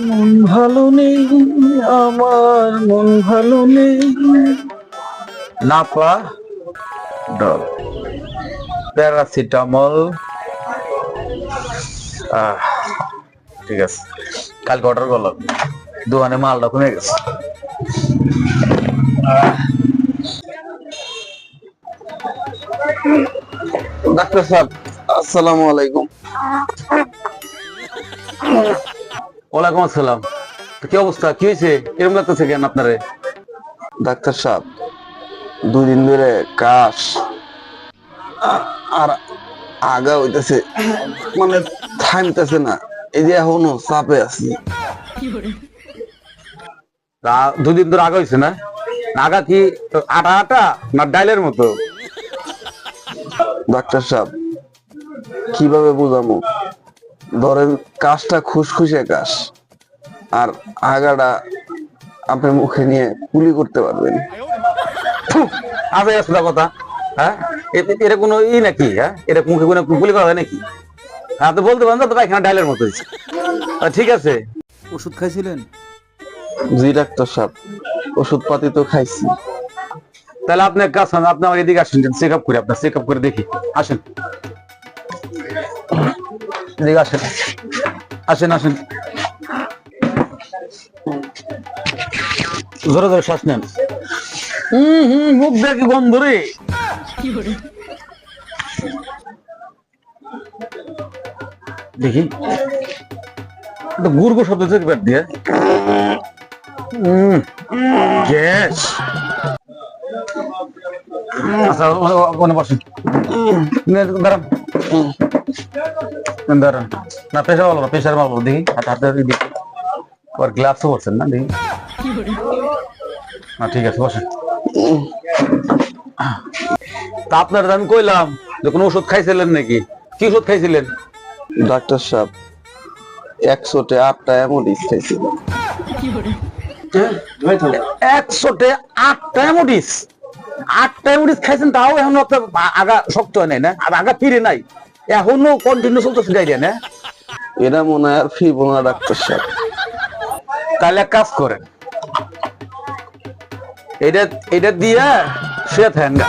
মন ভালো নেই, আমার মন ভালো নেই। Napa doll, paracetamol. ঠিক আছে, কালকে অর্ডার করলাম, দোকানে মালটা কমে গেছে। ডাক্তার সাহেব, আসসালামু আলাইকুম। ওয়ালাইকুম আসসালাম। কি অবস্থা, কি হয়েছে? এরকম লাগতেছে কেন আপনারে? ডাক্তার সাহেব, 2 দিন ধরে কাশ আর আগা হইতেছে, মানে থামতেছে না। এই যে এখনো চাপে আছি। দুদিন ধরে আগা হয়েছে না? আগা কি আটা আটা না ডাইলের মতো? ডাক্তার সাহেব, কিভাবে বুঝামু? ধরেন কাশটা খুশখুশে কাশ, আর আগাটা আপনি মুখে নিয়ে কুলি করতে পারবেন। আগে আসলে কথা, হ্যাঁ এটা কোনো ই নাকি? হ্যাঁ, এটা মুখে কোনো গুলি করা হয় নাকি? আপনি বলতে পারেন তো এখানে ডাইলের মতো হয়েছে। ঠিক আছে, ওষুধ খাইছিলেন? জি ডাক্তার সাহেব, ওষুধ পাতি তো খাইছি। তাহলে আপনি এক কাজ করেন, আপনি আমার এদিকে আসেন, চেক আপ করি, আপনার চেক আপ করে দেখি। আসেন এদিকে, আসেন আসেন আসেন। জোরে জোরে শ্বাস নেন। মুখ দেখি গন্ধ রে। দেখি গুড় গুড় শব্দ হচ্ছে পেট দিয়ে। গ্যাস। আচ্ছা ওখানে বসেন, দাঁড়ান দাঁড়ান। না প্রেশার ভালো না, প্রেশার ভালো দেখি। হাতে দেখি, ওর গ্লাভসও পরছেন না দেখি। ঠিক আছে বসেন। তা আপনার আমি কইলাম যে কোনো ওষুধ খাইছিলেন নাকি? কি ওষুধ খাইছিলেন? ডাক্তার সাহেব, 100-তে 8টা অ্যামোডিস খাইছিল। 100-তে 8টা অ্যামোডিস? 8টা অ্যামোডিস খাইছেন, তাও এখন আপনার আগা শক্ত হয় নাই না? আর আগা ফিরে নাই, এখনো কন্টিনিউ চলতেছে ডায়রিয়া না? এটা মনে হয় আর ফিরবো না ডাক্তার সাহেব। তাহলে এক কাজ করেন, এটা এটা দিয়ে শুয়ে থাকেন গা।